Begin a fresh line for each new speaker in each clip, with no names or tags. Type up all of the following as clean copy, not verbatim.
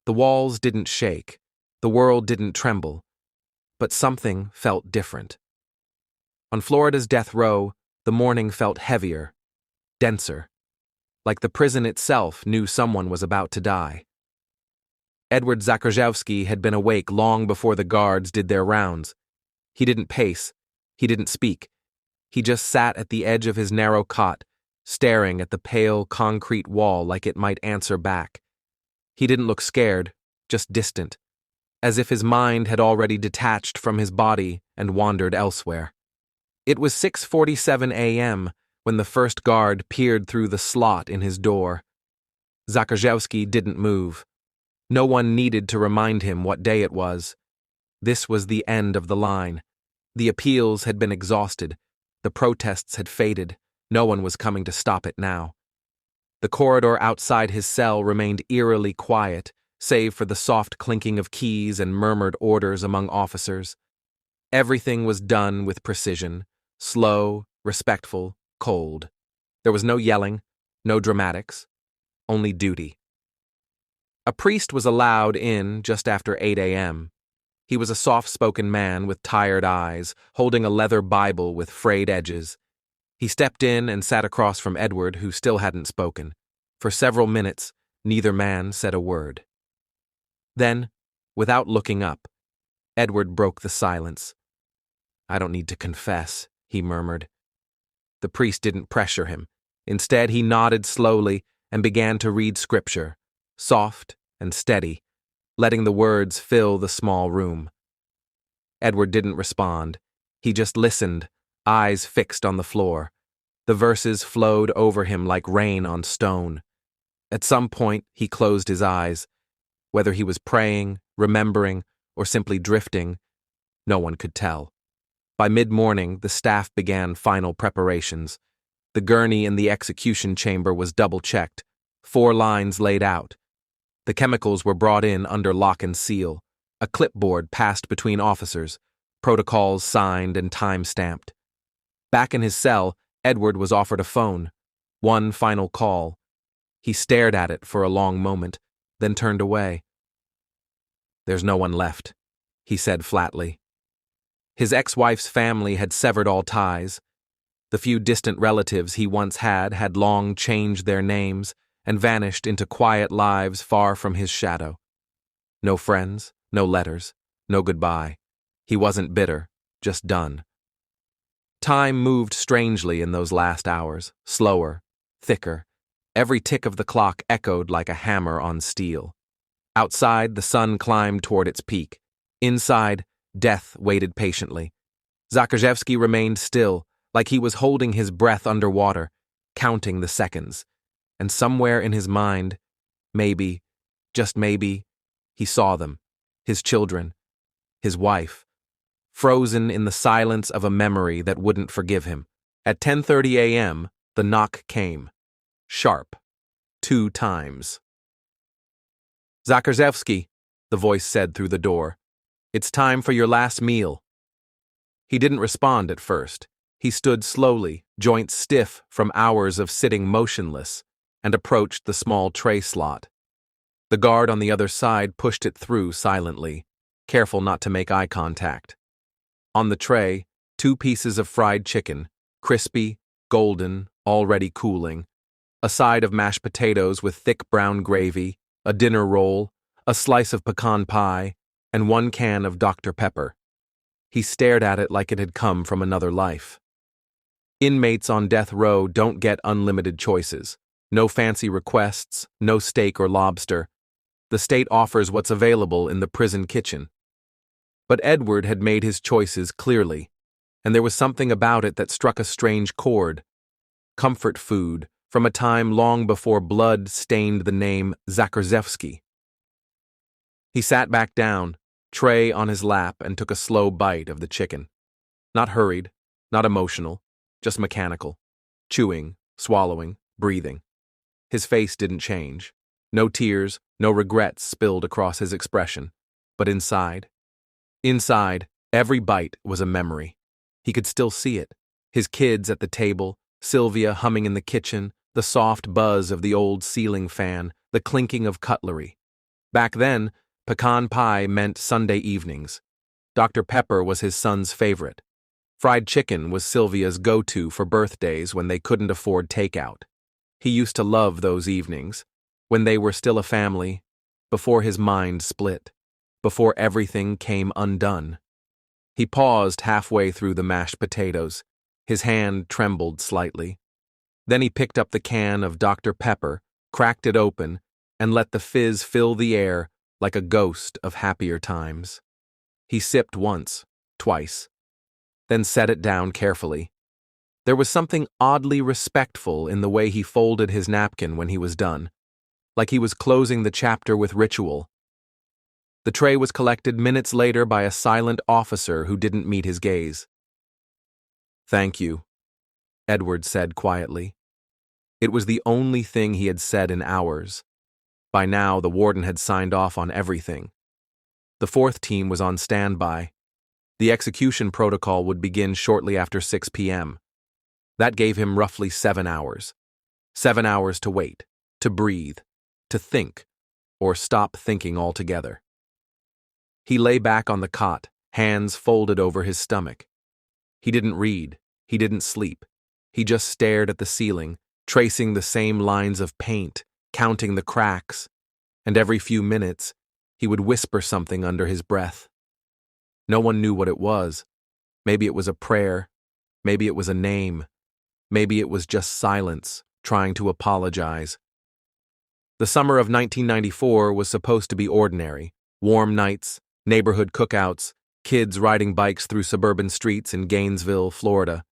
The walls didn't shake, the world didn't tremble, but something felt different. On Florida's death row, the morning felt heavier, denser, like the prison itself knew someone was about to die. Edward Zakrajewski had been awake long before the guards did their rounds. He didn't pace, he didn't speak. He just sat at the edge of his narrow cot, staring at the pale concrete wall like it might answer back. He didn't look scared, just distant, as if his mind had already detached from his body and wandered elsewhere. It was 6:47 a.m. when the first guard peered through the slot in his door. Zakrajewski didn't move. No one needed to remind him what day it was. This was the end of the line. The appeals had been exhausted. The protests had faded. No one was coming to stop it now. The corridor outside his cell remained eerily quiet, save for the soft clinking of keys and murmured orders among officers. Everything was done with precision, slow, respectful, cold. There was no yelling, no dramatics, only duty. A priest was allowed in just after 8 a.m. He was a soft-spoken man with tired eyes, holding a leather Bible with frayed edges. He stepped in and sat across from Edward, who still hadn't spoken. For several minutes, neither man said a word. Then, without looking up, Edward broke the silence. "I don't need to confess," he murmured. The priest didn't pressure him. Instead, he nodded slowly and began to read scripture, soft and steady, letting the words fill the small room. Edward didn't respond. He just listened, eyes fixed on the floor. The verses flowed over him like rain on stone. At some point, he closed his eyes. Whether he was praying, remembering, or simply drifting, no one could tell. By mid-morning, the staff began final preparations. The gurney in the execution chamber was double-checked, 4 lines laid out. The chemicals were brought in under lock and seal. A clipboard passed between officers, protocols signed and time-stamped. Back in his cell, Edward was offered a phone. One final call. He stared at it for a long moment, then turned away. "There's no one left," he said flatly. His ex-wife's family had severed all ties. The few distant relatives he once had long changed their names and vanished into quiet lives far from his shadow. No friends, no letters, no goodbye. He wasn't bitter, just done. Time moved strangely in those last hours, slower, thicker. Every tick of the clock echoed like a hammer on steel. Outside, the sun climbed toward its peak. Inside, death waited patiently. Zakrajewski remained still, like he was holding his breath underwater, counting the seconds. And somewhere in his mind, maybe, just maybe, he saw them, his children, his wife, frozen in the silence of a memory that wouldn't forgive him. At 10:30 a.m., the knock came. Sharp. 2 times. "Zakrajewski," the voice said through the door, "it's time for your last meal." He didn't respond at first. He stood slowly, joints stiff from hours of sitting motionless, and approached the small tray slot. The guard on the other side pushed it through silently, careful not to make eye contact. On the tray, 2 pieces of fried chicken, crispy, golden, already cooling, a side of mashed potatoes with thick brown gravy, a dinner roll, a slice of pecan pie, and 1 can of Dr. Pepper. He stared at it like it had come from another life. Inmates on death row don't get unlimited choices. No fancy requests, no steak or lobster. The state offers what's available in the prison kitchen. But Edward had made his choices clearly, and there was something about it that struck a strange chord. Comfort food, from a time long before blood stained the name Zakrajewski. He sat back down, tray on his lap, and took a slow bite of the chicken. Not hurried, not emotional, just mechanical. Chewing, swallowing, breathing. His face didn't change. No tears, no regrets spilled across his expression. But inside, every bite was a memory. He could still see it. His kids at the table, Sylvia humming in the kitchen, the soft buzz of the old ceiling fan, the clinking of cutlery. Back then, pecan pie meant Sunday evenings. Dr. Pepper was his son's favorite. Fried chicken was Sylvia's go-to for birthdays when they couldn't afford takeout. He used to love those evenings, when they were still a family, before his mind split, before everything came undone. He paused halfway through the mashed potatoes. His hand trembled slightly. Then he picked up the can of Dr. Pepper, cracked it open, and let the fizz fill the air like a ghost of happier times. He sipped once, twice, then set it down carefully. There was something oddly respectful in the way he folded his napkin when he was done, like he was closing the chapter with ritual. The tray was collected minutes later by a silent officer who didn't meet his gaze. "Thank you," Edward said quietly. It was the only thing he had said in hours. By now, the warden had signed off on everything. The fourth team was on standby. The execution protocol would begin shortly after 6 p.m. That gave him roughly 7 hours. 7 hours to wait, to breathe, to think, or stop thinking altogether. He lay back on the cot, hands folded over his stomach. He didn't read, he didn't sleep. He just stared at the ceiling, tracing the same lines of paint, counting the cracks, and every few minutes, he would whisper something under his breath. No one knew what it was. Maybe it was a prayer, maybe it was a name, maybe it was just silence, trying to apologize. The summer of 1994 was supposed to be ordinary. Warm nights, neighborhood cookouts, kids riding bikes through suburban streets in Gainesville, Florida.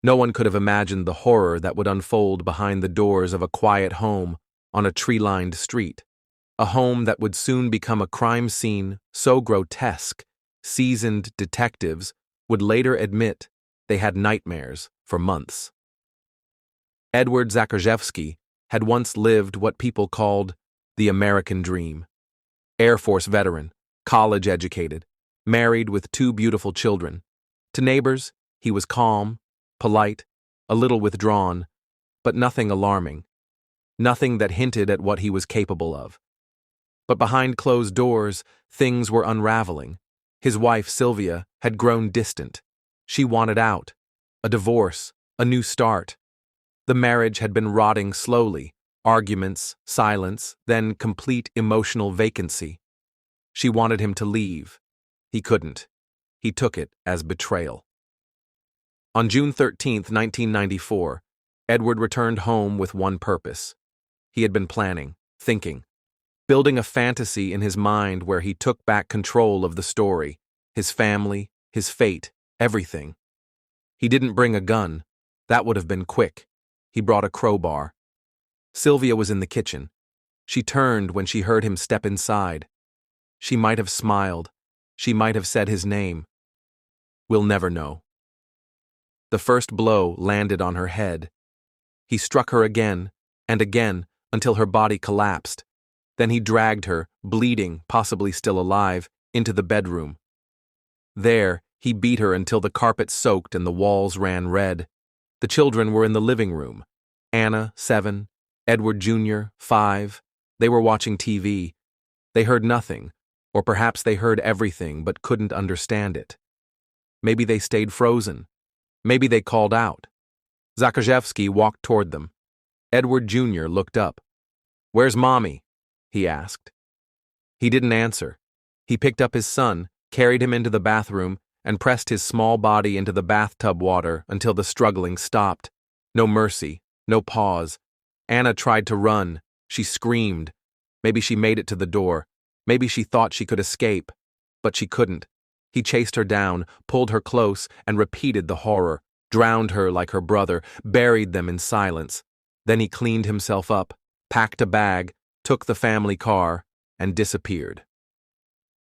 No one could have imagined the horror that would unfold behind the doors of a quiet home on a tree-lined street, a home that would soon become a crime scene so grotesque, seasoned detectives would later admit they had nightmares for months. Edward Zakrzewski had once lived what people called the American dream. Air Force veteran, college-educated, married with 2 beautiful children. To neighbors, he was calm, polite, a little withdrawn, but nothing alarming. Nothing that hinted at what he was capable of. But behind closed doors, things were unraveling. His wife, Sylvia, had grown distant. She wanted out. A divorce, a new start. The marriage had been rotting slowly. Arguments, silence, then complete emotional vacancy. She wanted him to leave. He couldn't. He took it as betrayal. On June 13, 1994, Edward returned home with one purpose. He had been planning, thinking, building a fantasy in his mind where he took back control of the story, his family, his fate, everything. He didn't bring a gun. That would have been quick. He brought a crowbar. Sylvia was in the kitchen. She turned when she heard him step inside. She might have smiled. She might have said his name. We'll never know. The first blow landed on her head. He struck her again and again until her body collapsed. Then he dragged her, bleeding, possibly still alive, into the bedroom. There, he beat her until the carpet soaked and the walls ran red. The children were in the living room. Anna, 7, Edward Jr., 5. They were watching TV. They heard nothing, or perhaps they heard everything but couldn't understand it. Maybe they stayed frozen. Maybe they called out. Zakrzewski walked toward them. Edward Jr. looked up. "Where's Mommy?" he asked. He didn't answer. He picked up his son, carried him into the bathroom, and pressed his small body into the bathtub water until the struggling stopped. No mercy, no pause. Anna tried to run. She screamed. Maybe she made it to the door. Maybe she thought she could escape. But she couldn't. He chased her down, pulled her close, and repeated the horror, drowned her like her brother, buried them in silence. Then he cleaned himself up, packed a bag, took the family car, and disappeared.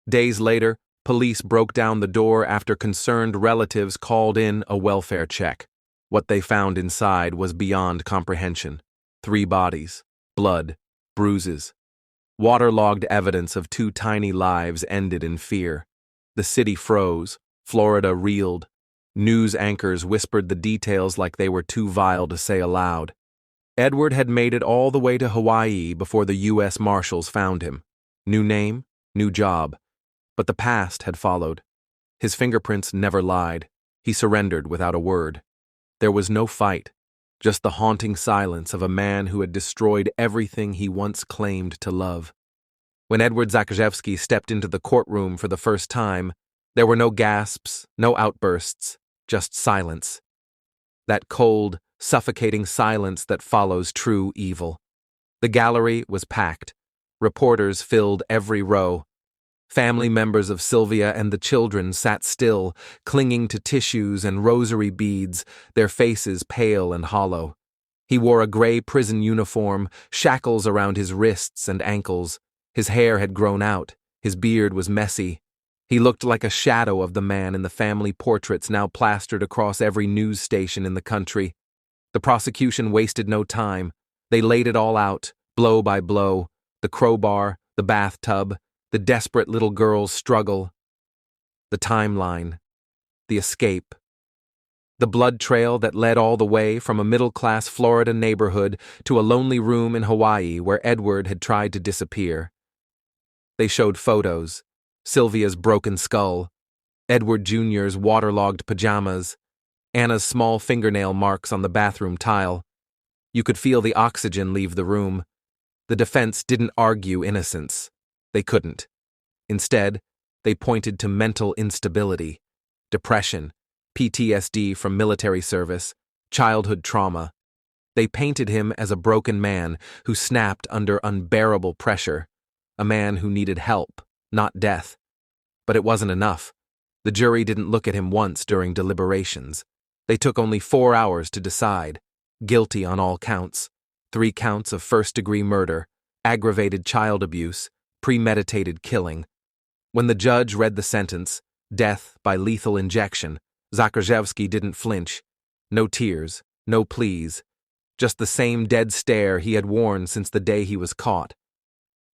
Days later, police broke down the door after concerned relatives called in a welfare check. What they found inside was beyond comprehension. 3 bodies, blood, bruises. Waterlogged evidence of 2 tiny lives ended in fear. The city froze. Florida reeled. News anchors whispered the details like they were too vile to say aloud. Edward had made it all the way to Hawaii before the U.S. Marshals found him. New name, new job. But the past had followed. His fingerprints never lied. He surrendered without a word. There was no fight, just the haunting silence of a man who had destroyed everything he once claimed to love. When Edward Zakrzewski stepped into the courtroom for the first time, there were no gasps, no outbursts, just silence. That cold, suffocating silence that follows true evil. The gallery was packed. Reporters filled every row. Family members of Sylvia and the children sat still, clinging to tissues and rosary beads, their faces pale and hollow. He wore a gray prison uniform, shackles around his wrists and ankles. His hair had grown out. His beard was messy. He looked like a shadow of the man in the family portraits now plastered across every news station in the country. The prosecution wasted no time. They laid it all out, blow by blow. The crowbar, the bathtub, the desperate little girl's struggle, the timeline, the escape, the blood trail that led all the way from a middle-class Florida neighborhood to a lonely room in Hawaii where Edward had tried to disappear. They showed photos, Sylvia's broken skull, Edward Jr.'s waterlogged pajamas, Anna's small fingernail marks on the bathroom tile. You could feel the oxygen leave the room. The defense didn't argue innocence. They couldn't. Instead, they pointed to mental instability, depression, PTSD from military service, childhood trauma. They painted him as a broken man who snapped under unbearable pressure, a man who needed help, not death. But it wasn't enough. The jury didn't look at him once during deliberations. They took only 4 hours to decide. Guilty on all counts. 3 counts of first-degree murder, aggravated child abuse, premeditated killing. When the judge read the sentence, death by lethal injection, Zakrzewski didn't flinch. No tears, no pleas, just the same dead stare he had worn since the day he was caught.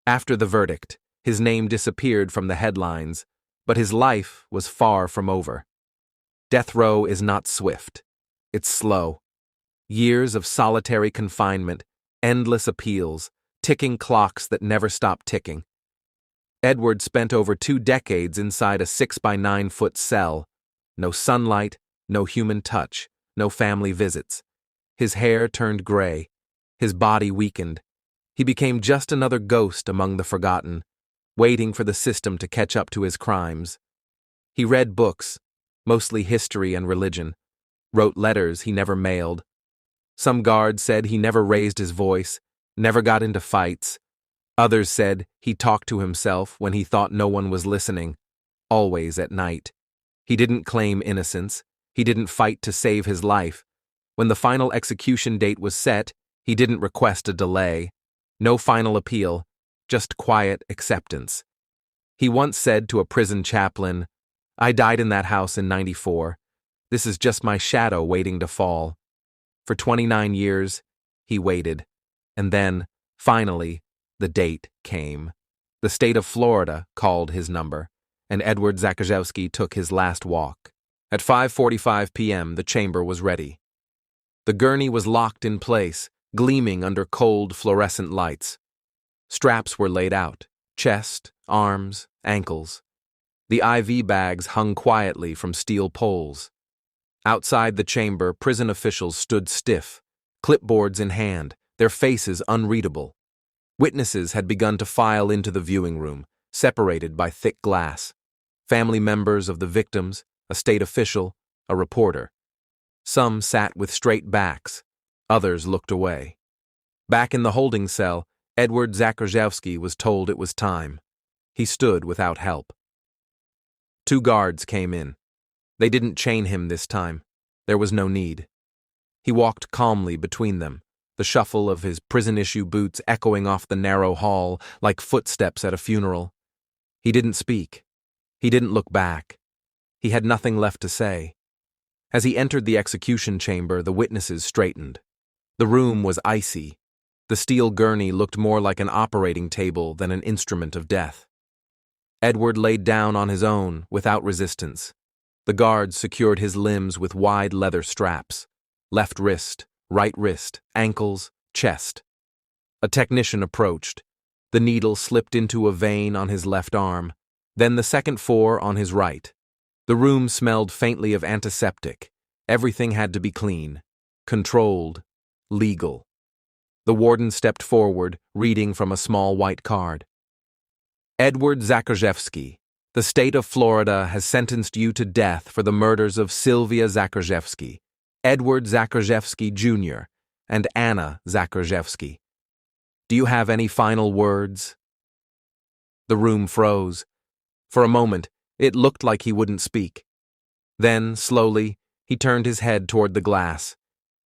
After the verdict, his name disappeared from the headlines, but his life was far from over. Death row is not swift. It's slow. Years of solitary confinement, endless appeals, ticking clocks that never stop ticking. Edward spent over 2 decades inside a 6-by-9-foot cell. No sunlight, no human touch, no family visits. His hair turned gray. His body weakened. He became just another ghost among the forgotten, waiting for the system to catch up to his crimes. He read books, mostly history and religion, wrote letters he never mailed. Some guards said he never raised his voice, never got into fights. Others said he talked to himself when he thought no one was listening, always at night. He didn't claim innocence. He didn't fight to save his life. When the final execution date was set, he didn't request a delay. No final appeal, just quiet acceptance. He once said to a prison chaplain, "I died in that house in '94. This is just my shadow waiting to fall." For 29 years, he waited. And then, finally, the date came. The state of Florida called his number, and Edward Zakrzewski took his last walk. At 5:45 p.m., the chamber was ready. The gurney was locked in place, gleaming under cold fluorescent lights. Straps were laid out, chest, arms, ankles. The IV bags hung quietly from steel poles. Outside the chamber, prison officials stood stiff, clipboards in hand, their faces unreadable. Witnesses had begun to file into the viewing room, separated by thick glass. Family members of the victims, a state official, a reporter. Some sat with straight backs, others looked away. Back in the holding cell, Edward Zakrzewski was told it was time. He stood without help. 2 guards came in. They didn't chain him this time. There was no need. He walked calmly between them, the shuffle of his prison-issue boots echoing off the narrow hall like footsteps at a funeral. He didn't speak. He didn't look back. He had nothing left to say. As he entered the execution chamber, the witnesses straightened. The room was icy. The steel gurney looked more like an operating table than an instrument of death. Edward laid down on his own, without resistance. The guards secured his limbs with wide leather straps. Left wrist, right wrist, ankles, chest. A technician approached. The needle slipped into a vein on his left arm, then the second 4 on his right. The room smelled faintly of antiseptic. Everything had to be clean, controlled, legal. The warden stepped forward, reading from a small white card. Edward Zakrajewski, the state of Florida has sentenced you to death for the murders of Sylvia Zakrajewski, Edward Zakrajewski Jr., and Anna Zakrajewski. Do you have any final words? The room froze. For a moment, it looked like he wouldn't speak. Then, slowly, he turned his head toward the glass.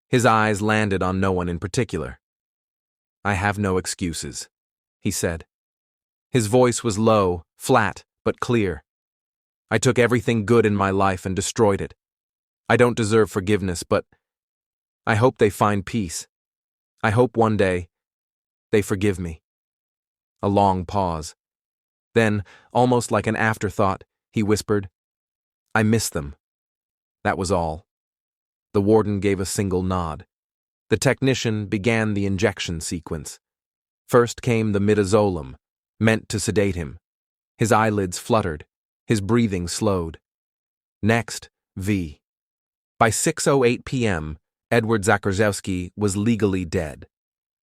His eyes landed on no one in particular. I have no excuses, he said. His voice was low, flat, but clear. I took everything good in my life and destroyed it. I don't deserve forgiveness, but I hope they find peace. I hope one day they forgive me. A long pause. Then, almost like an afterthought, he whispered, I miss them. That was all. The warden gave a single nod. The technician began the injection sequence. First came the midazolam, meant to sedate him. His eyelids fluttered. His breathing slowed. Next, V. By 6:08 p.m., Edward Zakrajewski was legally dead.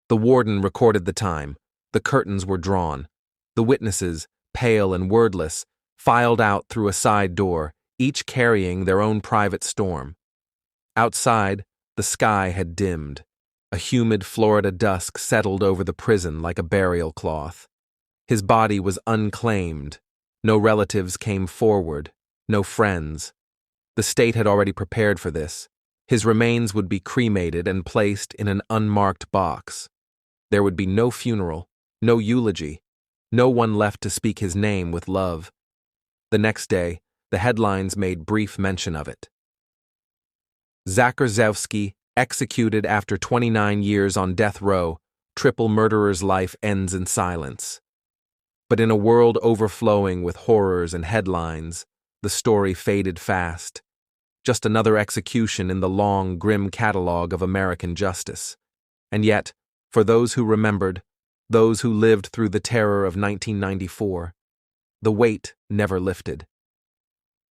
The warden recorded the time. The curtains were drawn. The witnesses, pale and wordless, filed out through a side door, each carrying their own private storm. Outside, the sky had dimmed. A humid Florida dusk settled over the prison like a burial cloth. His body was unclaimed. No relatives came forward, no friends. The state had already prepared for this. His remains would be cremated and placed in an unmarked box. There would be no funeral, no eulogy, no one left to speak his name with love. The next day, the headlines made brief mention of it. Zakrajewski, executed after 29 years on death row, triple murderer's life ends in silence. But in a world overflowing with horrors and headlines, the story faded fast. Just another execution in the long, grim catalog of American justice. And yet, for those who remembered, those who lived through the terror of 1994, the weight never lifted.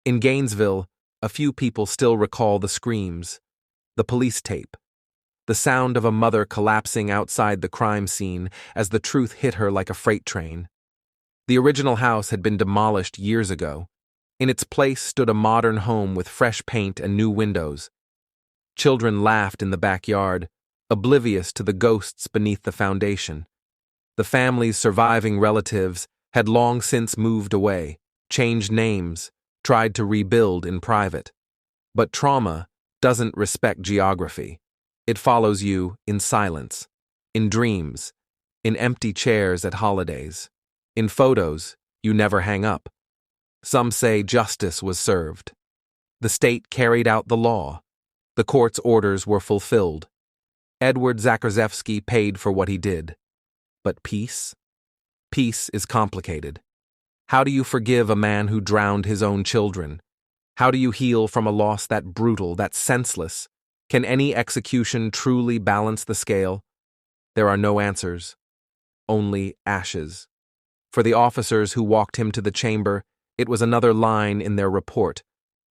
In Gainesville, a few people still recall the screams, the police tape, the sound of a mother collapsing outside the crime scene as the truth hit her like a freight train. The original house had been demolished years ago. In its place stood a modern home with fresh paint and new windows. Children laughed in the backyard, oblivious to the ghosts beneath the foundation. The family's surviving relatives had long since moved away, changed names, tried to rebuild in private. But trauma doesn't respect geography. It follows you in silence, in dreams, in empty chairs at holidays, in photos you never hang up. Some say justice was served. The state carried out the law. The court's orders were fulfilled. Edward Zakrajewski paid for what he did. But peace? Peace is complicated. How do you forgive a man who drowned his own children? How do you heal from a loss that brutal, that senseless? Can any execution truly balance the scale? There are no answers, only ashes. For the officers who walked him to the chamber, it was another line in their report.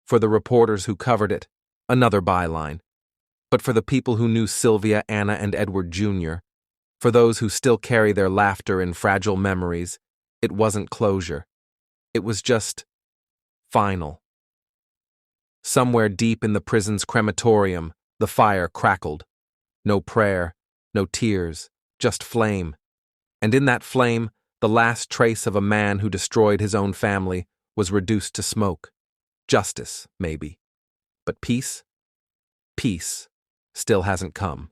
For the reporters who covered it, another byline. But for the people who knew Sylvia, Anna, and Edward Jr., for those who still carry their laughter in fragile memories, it wasn't closure. It was just final. Somewhere deep in the prison's crematorium, the fire crackled. No prayer, no tears, just flame. And in that flame, the last trace of a man who destroyed his own family was reduced to smoke. Justice, maybe. But peace? Peace still hasn't come.